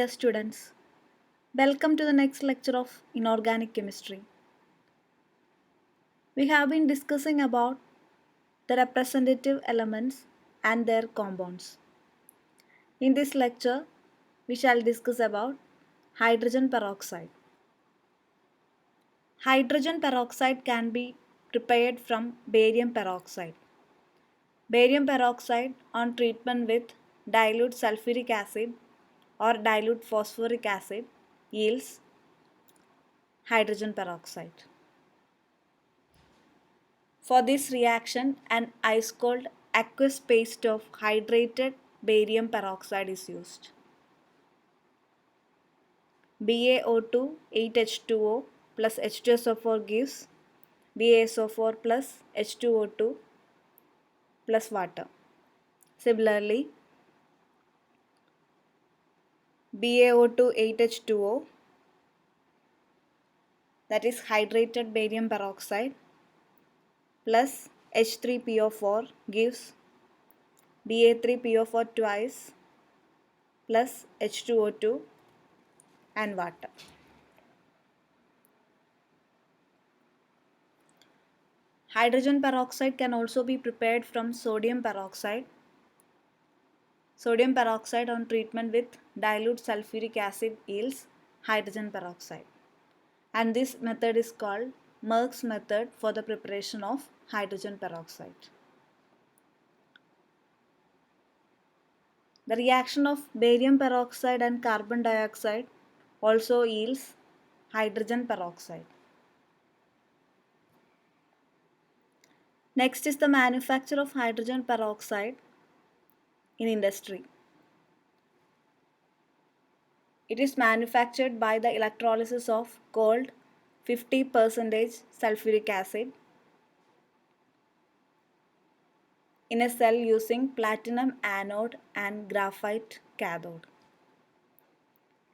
Dear students, welcome to the next lecture of Inorganic Chemistry. We have been discussing about the representative elements and their compounds. In this lecture, we shall discuss about hydrogen peroxide. Hydrogen peroxide can be prepared from barium peroxide. Barium peroxide on treatment with dilute sulfuric acid or dilute phosphoric acid yields hydrogen peroxide. For this reaction, an ice-cold aqueous paste of hydrated barium peroxide is used. BaO2 8H2O plus H2SO4 gives BaSO4 plus H2O2 plus water. Similarly, BaO2 8H2O, that is hydrated barium peroxide, plus H3PO4 gives Ba3PO4 twice plus H2O2 and water. Hydrogen peroxide can also be prepared from sodium peroxide. Sodium peroxide on treatment with dilute sulfuric acid yields hydrogen peroxide. And this method is called Merck's method for the preparation of hydrogen peroxide. The reaction of barium peroxide and carbon dioxide also yields hydrogen peroxide. Next is the manufacture of hydrogen peroxide in industry. It is manufactured by the electrolysis of cold 50% sulfuric acid in a cell using platinum anode and graphite cathode.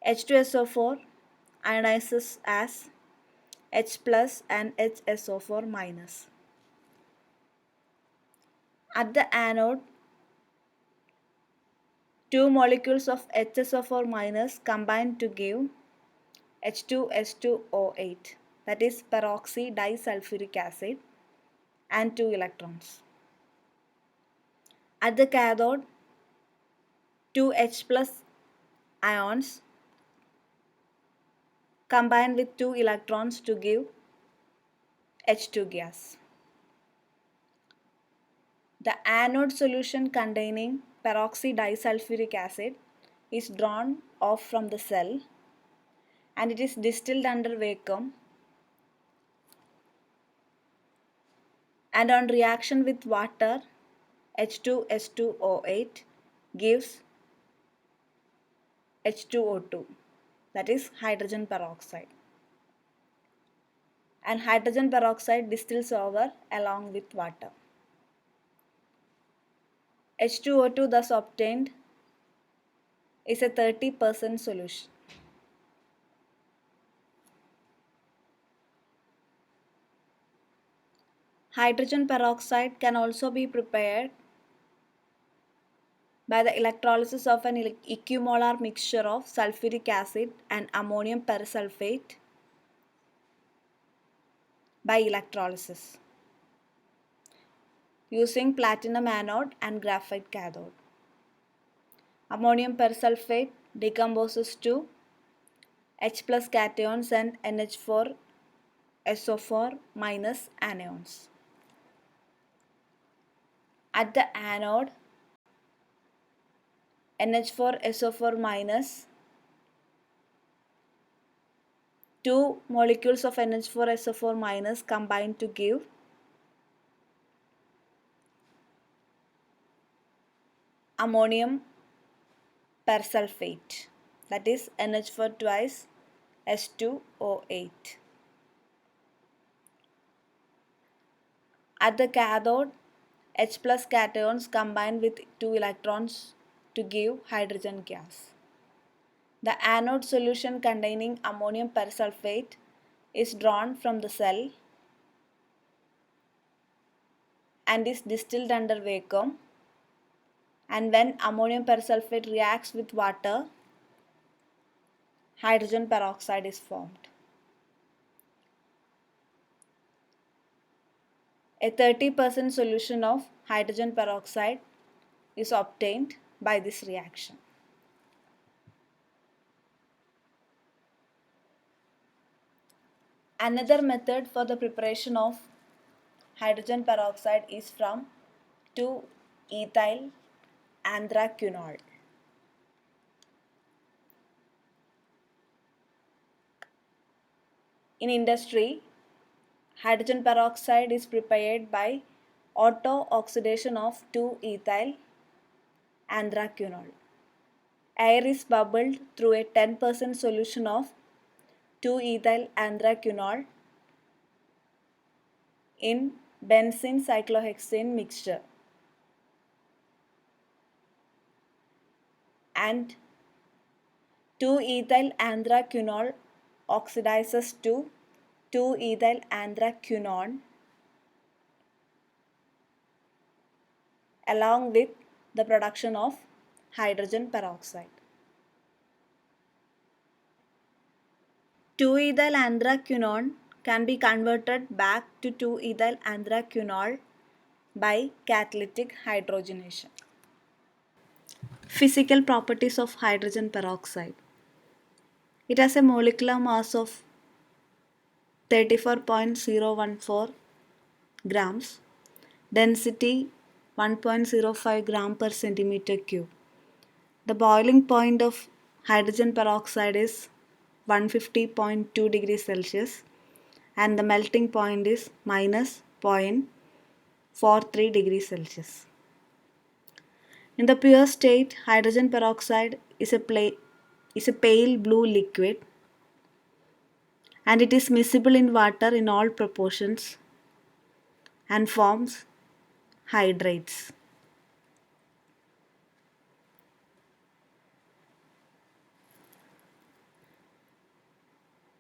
H2SO4 ionizes as H plus and HSO4 minus. At the anode, two molecules of HSO4 minus combine to give H2S2O8, that is peroxy disulfuric acid, and 2 electrons. At the cathode, two H plus ions combine with 2 electrons to give H2 gas. The anode solution containing peroxy disulfuric acid is drawn off from the cell and it is distilled under vacuum, and on reaction with water, H2S2O8 gives H2O2, that is hydrogen peroxide, and hydrogen peroxide distills over along with water. H2O2 thus obtained is a 30% solution. Hydrogen peroxide can also be prepared by the electrolysis of an equimolar mixture of sulfuric acid and ammonium persulfate by electrolysis using platinum anode and graphite cathode. Ammonium persulfate decomposes to H plus cations and NH4 SO4 minus anions. At the anode, NH4 SO4 minus, two molecules of NH4 SO4 minus combine to give ammonium persulfate, that is NH4 twice S2O8. At the cathode, H plus cations combine with 2 electrons to give hydrogen gas. The anode solution containing ammonium persulfate is drawn from the cell and is distilled under vacuum, and when ammonium persulfate reacts with water, hydrogen peroxide is formed. A 30% solution of hydrogen peroxide is obtained by this reaction. Another method for the preparation of hydrogen peroxide is from 2-ethyl anthraquinol. In industry, hydrogen peroxide is prepared by auto-oxidation of 2-ethyl anthraquinol. Air is bubbled through a 10% solution of 2-ethyl anthraquinol in benzene cyclohexane mixture, and 2-ethyl anthraquinol oxidizes to 2-ethyl anthraquinone along with the production of hydrogen peroxide. 2-ethyl anthraquinone can be converted back to 2-ethyl anthraquinol by catalytic hydrogenation. Physical properties of hydrogen peroxide. It has a molecular mass of 34.014 grams, density 1.05 gram per centimeter cube. The boiling point of hydrogen peroxide is 150.2 degrees Celsius and the melting point is minus 0.43 degrees Celsius. In the pure state, hydrogen peroxide is a pale blue liquid and it is miscible in water in all proportions and forms hydrates.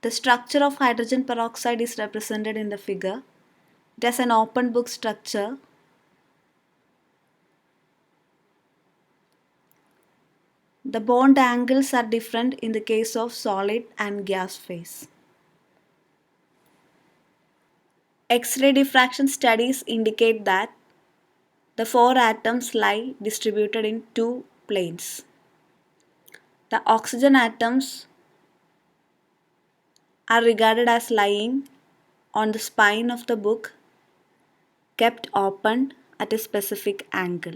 The structure of hydrogen peroxide is represented in the figure. It has an open book structure. The bond angles are different in the case of solid and gas phase. X-ray diffraction studies indicate that the four atoms lie distributed in two planes. The oxygen atoms are regarded as lying on the spine of the book, kept open at a specific angle.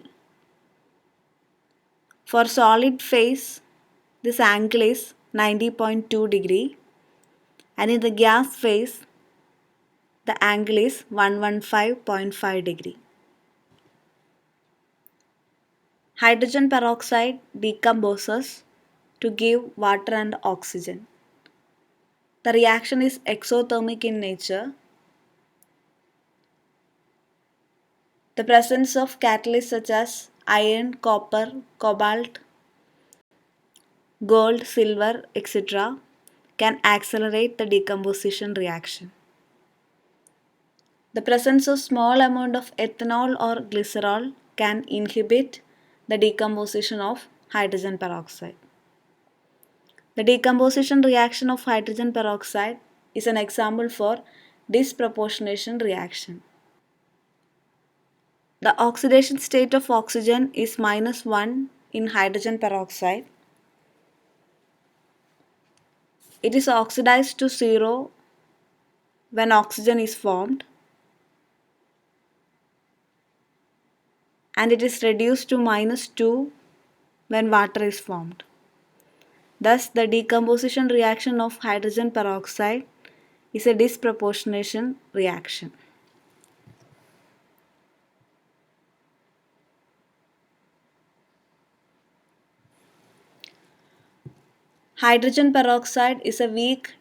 For solid phase, this angle is 90.2 degree and in the gas phase, the angle is 115.5 degree. Hydrogen peroxide decomposes to give water and oxygen. The reaction is exothermic in nature. The presence of catalysts such as iron, copper, cobalt, gold, silver, etc. can accelerate the decomposition reaction. The presence of small amount of ethanol or glycerol can inhibit the decomposition of hydrogen peroxide. The decomposition reaction of hydrogen peroxide is an example for disproportionation reaction. The oxidation state of oxygen is -1 in hydrogen peroxide. It is oxidized to 0 when oxygen is formed and it is reduced to -2 when water is formed. Thus, the decomposition reaction of hydrogen peroxide is a disproportionation reaction. Hydrogen peroxide is a weak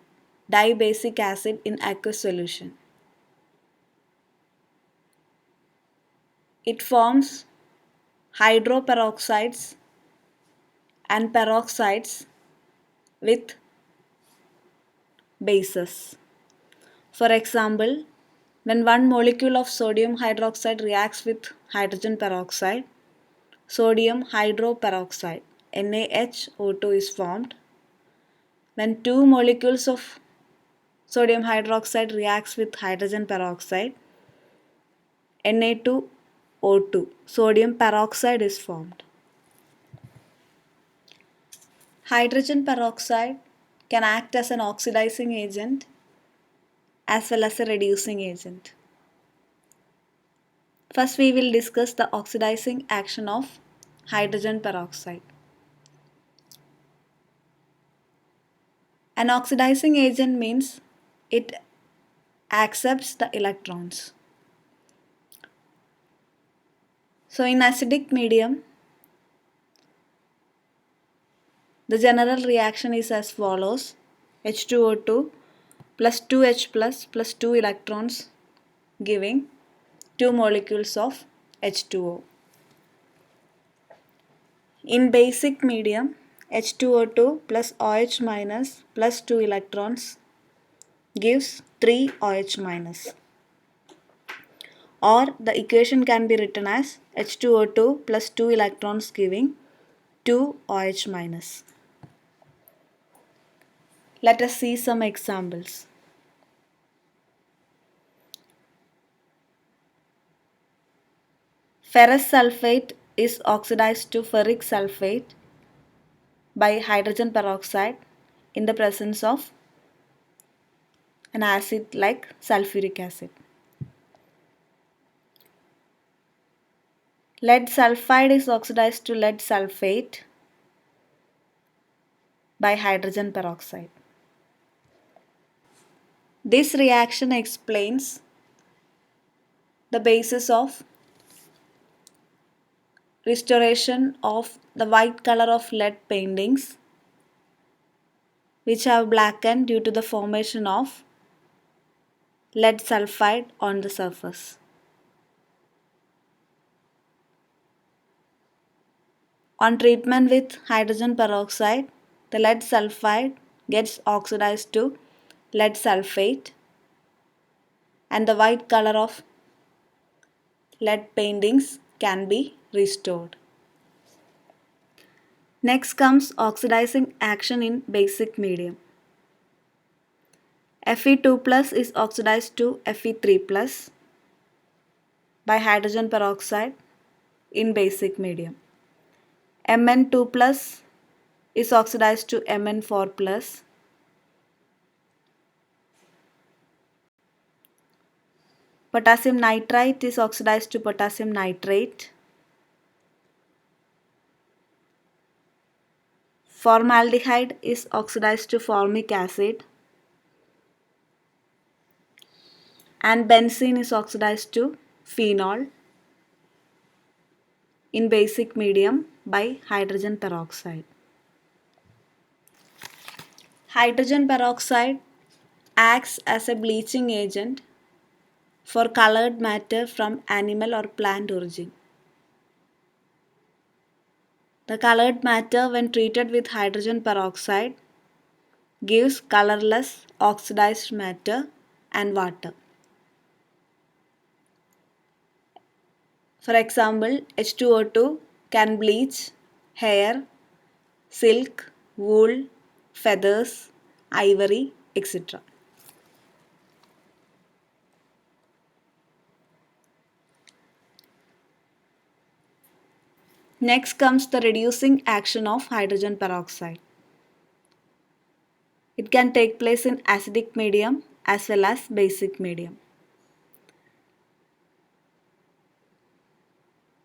dibasic acid in aqueous solution. It forms hydroperoxides and peroxides with bases. For example, when one molecule of sodium hydroxide reacts with hydrogen peroxide, sodium hydroperoxide NaHO2 is formed. When two molecules of sodium hydroxide reacts with hydrogen peroxide, Na2O2, sodium peroxide is formed. Hydrogen peroxide can act as an oxidizing agent as well as a reducing agent. First, we will discuss the oxidizing action of hydrogen peroxide. An oxidizing agent means it accepts the electrons. So, in acidic medium, the general reaction is as follows: H2O2 plus 2H plus 2 electrons giving 2 molecules of H2O. In basic medium, H2O2 plus OH minus plus 2 electrons gives 3 OH minus. Or the equation can be written as H2O2 plus 2 electrons giving 2 OH minus. Let us see some examples. Ferrous sulfate is oxidized to ferric sulfate by hydrogen peroxide in the presence of an acid like sulfuric acid. Lead sulfide is oxidized to lead sulfate by hydrogen peroxide. This reaction explains the basis of restoration of the white color of lead paintings which have blackened due to the formation of lead sulfide on the surface. On treatment with hydrogen peroxide, the lead sulfide gets oxidized to lead sulfate and the white color of lead paintings can be restored. Next comes oxidizing action in basic medium. Fe2 plus is oxidized to Fe3 plus by hydrogen peroxide in basic medium. Mn2 plus is oxidized to Mn4 plus. Potassium nitrite is oxidized to potassium nitrate. Formaldehyde is oxidized to formic acid. And benzene is oxidized to phenol in basic medium by hydrogen peroxide. Hydrogen peroxide acts as a bleaching agent for colored matter from animal or plant origin. The colored matter when treated with hydrogen peroxide gives colorless oxidized matter and water. For example, H2O2 can bleach hair, silk, wool, feathers, ivory, etc. Next comes the reducing action of hydrogen peroxide. It can take place in acidic medium as well as basic medium.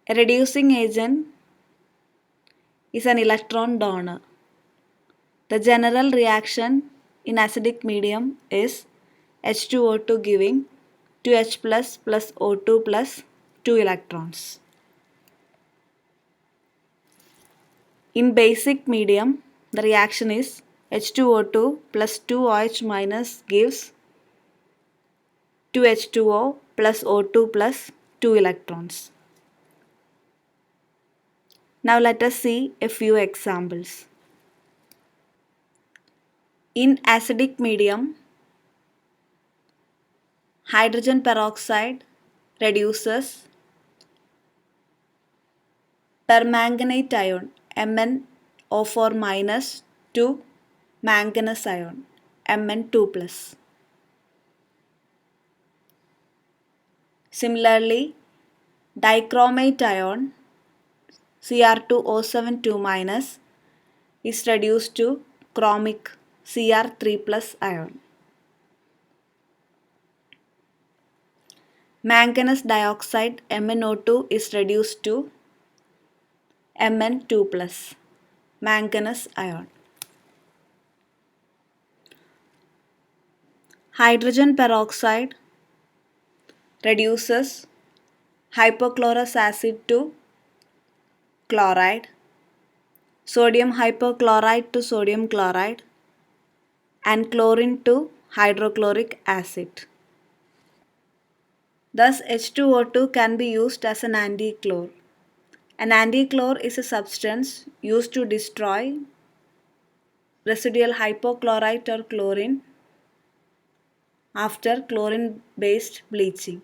A reducing agent is an electron donor. The general reaction in acidic medium is H2O2 giving 2H plus O2 plus 2 electrons. In basic medium, the reaction is H2O2 plus 2OH minus gives 2H2O plus O2 plus 2 electrons. Now let us see a few examples. In acidic medium, hydrogen peroxide reduces permanganate ion MnO4 minus to manganese ion Mn2 plus. Similarly, dichromate ion Cr2O72 minus is reduced to chromic Cr3 plus ion. Manganese dioxide MnO2 is reduced to Mn2 plus manganese ion. Hydrogen peroxide reduces hypochlorous acid to chloride, sodium hypochlorite to sodium chloride, and chlorine to hydrochloric acid. Thus, H2O2 can be used as an antichlor. An antichlor is a substance used to destroy residual hypochlorite or chlorine after chlorine-based bleaching.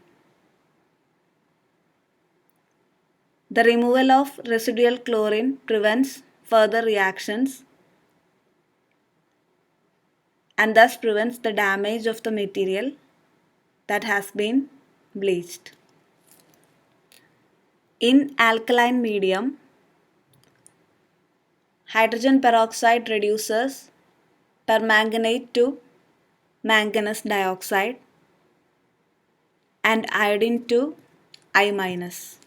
The removal of residual chlorine prevents further reactions and thus prevents the damage of the material that has been bleached. In alkaline medium, hydrogen peroxide reduces permanganate to manganese dioxide and iodine to I minus.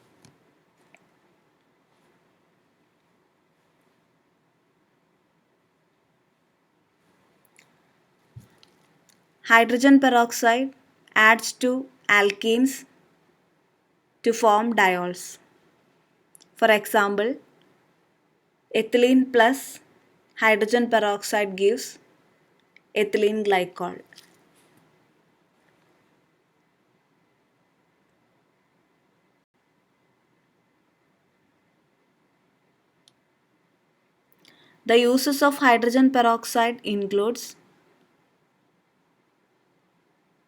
Hydrogen peroxide adds to alkenes to form diols. For example, ethylene plus hydrogen peroxide gives ethylene glycol. The uses of hydrogen peroxide includes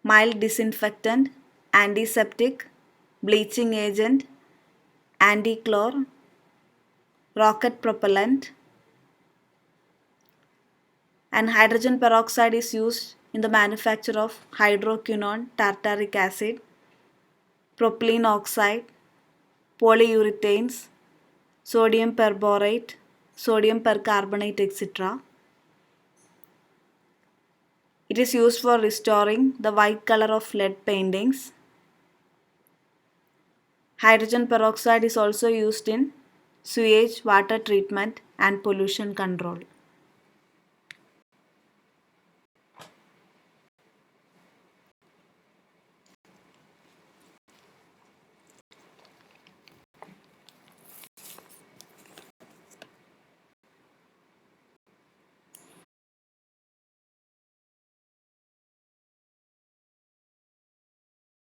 mild disinfectant, antiseptic, bleaching agent, anti-chlor, rocket propellant, and hydrogen peroxide is used in the manufacture of hydroquinone, tartaric acid, propylene oxide, polyurethanes, sodium perborate, sodium percarbonate, etc. It is used for restoring the white color of lead paintings. Hydrogen peroxide is also used in sewage water treatment and pollution control.